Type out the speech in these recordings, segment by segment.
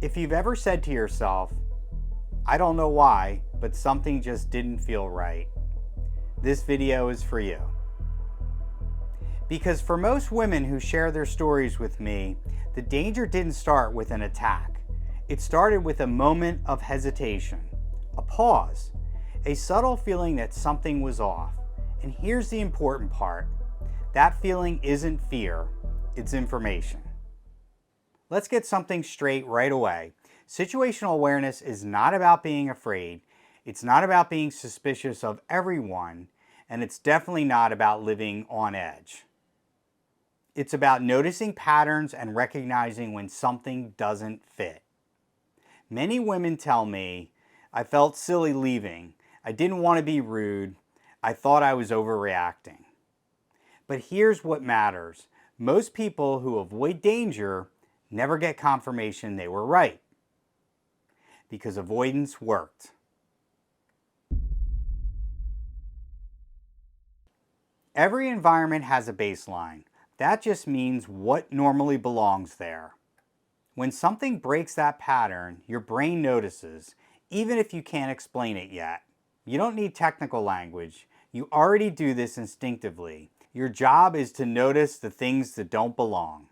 If you've ever said to yourself, I don't know why, but something just didn't feel right, this video is for you. Because for most women who share their stories with me, the danger didn't start with an attack. It started with a moment of hesitation, a pause, a subtle feeling that something was off. And here's the important part. That feeling isn't fear, it's information. Let's get something straight right away. Situational awareness is not about being afraid. It's not about being suspicious of everyone, and it's definitely not about living on edge. It's about noticing patterns and recognizing when something doesn't fit. Many women tell me, I felt silly leaving. I didn't want to be rude. I thought I was overreacting. But here's what matters. Most people who avoid danger never get confirmation they were right. Because avoidance worked. Every environment has a baseline. That just means what normally belongs there. When something breaks that pattern, your brain notices, even if you can't explain it yet. You don't need technical language. You already do this instinctively. Your job is to notice the things that don't belong.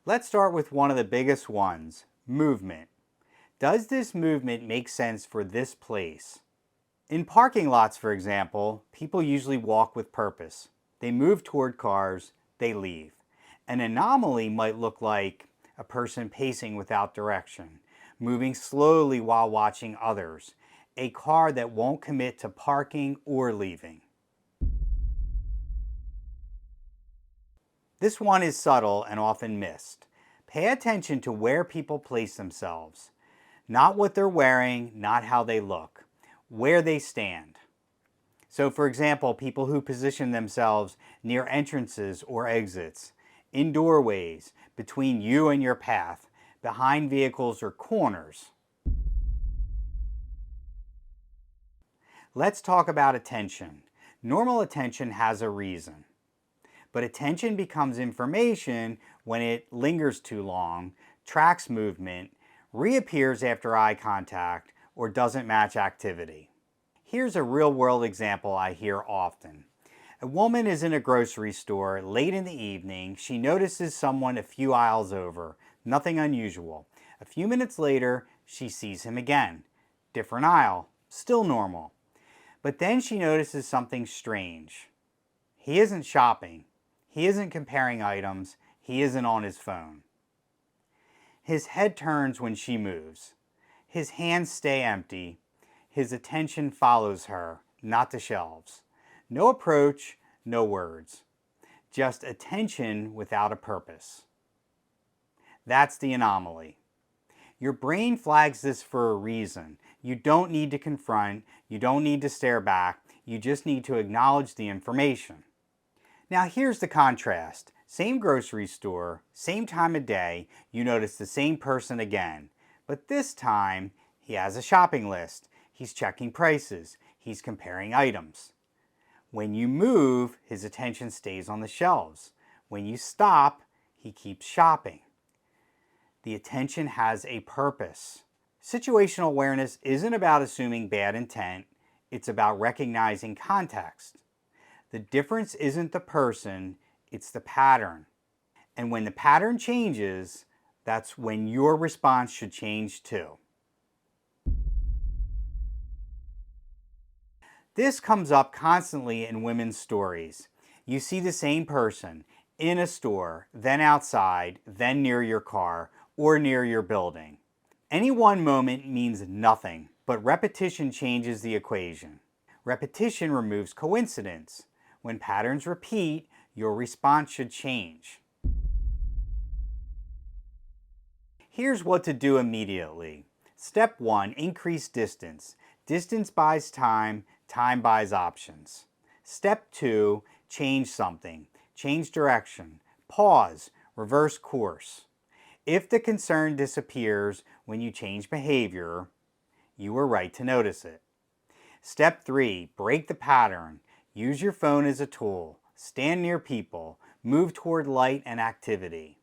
Let's start with one of the biggest ones, movement. Does this movement make sense for this place? In parking lots, for example, people usually walk with purpose. They move toward cars, they leave. An anomaly might look like a person pacing without direction, moving slowly while watching others, a car that won't commit to parking or leaving. This one is subtle and often missed. Pay attention to where people place themselves. Not what they're wearing, not how they look, where they stand. So for example, people who position themselves near entrances or exits, in doorways, between you and your path, behind vehicles or corners. Let's talk about attention. Normal attention has a reason. But attention becomes information when it lingers too long, tracks movement, reappears after eye contact, or doesn't match activity. Here's a real-world example I hear often. A woman is in a grocery store late in the evening. She notices someone a few aisles over. Nothing unusual. A few minutes later, she sees him again. Different aisle. Still normal. But then she notices something strange. He isn't shopping. He isn't comparing items. He isn't on his phone. His head turns when she moves. His hands stay empty. His attention follows her, not the shelves. No approach, no words. Just attention without a purpose. That's the anomaly. Your brain flags this for a reason. You don't need to confront. You don't need to stare back. You just need to acknowledge the information. Now here's the contrast. Same grocery store, same time of day, you notice the same person again. But this time, he has a shopping list. He's checking prices. He's comparing items. When you move, his attention stays on the shelves. When you stop, he keeps shopping. The attention has a purpose. Situational awareness isn't about assuming bad intent. It's about recognizing context. The difference isn't the person, it's the pattern. And when the pattern changes, that's when your response should change too. This comes up constantly in women's stories. You see the same person in a store, then outside, then near your car, or near your building. Any one moment means nothing, but repetition changes the equation. Repetition removes coincidence. When patterns repeat, your response should change. Here's what to do immediately. Step 1, increase distance. Distance buys time, time buys options. Step 2, change something. Change direction. Pause, reverse course. If the concern disappears when you change behavior, you were right to notice it. Step 3, break the pattern. Use your phone as a tool. Stand near people. Move toward light and activity.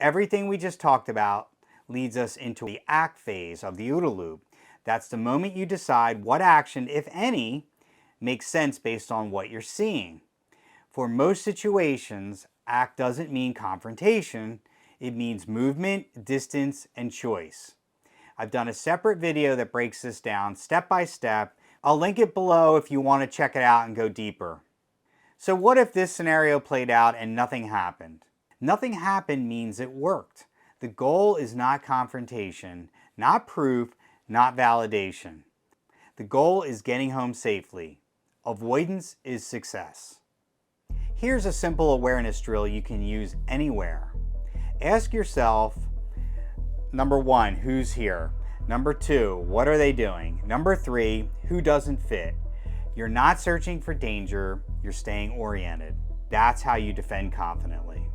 Everything we just talked about leads us into the act phase of the OODA loop. That's the moment you decide what action, if any, makes sense based on what you're seeing. For most situations, act doesn't mean confrontation. It means movement, distance, and choice. I've done a separate video that breaks this down step by step. I'll link it below if you want to check it out and go deeper. So what if this scenario played out and nothing happened? Nothing happened means it worked. The goal is not confrontation, not proof, not validation. The goal is getting home safely. Avoidance is success. Here's a simple awareness drill you can use anywhere. Ask yourself, number 1, who's here? Number 2, what are they doing? Number 3, who doesn't fit? You're not searching for danger, you're staying oriented. That's how you defend confidently.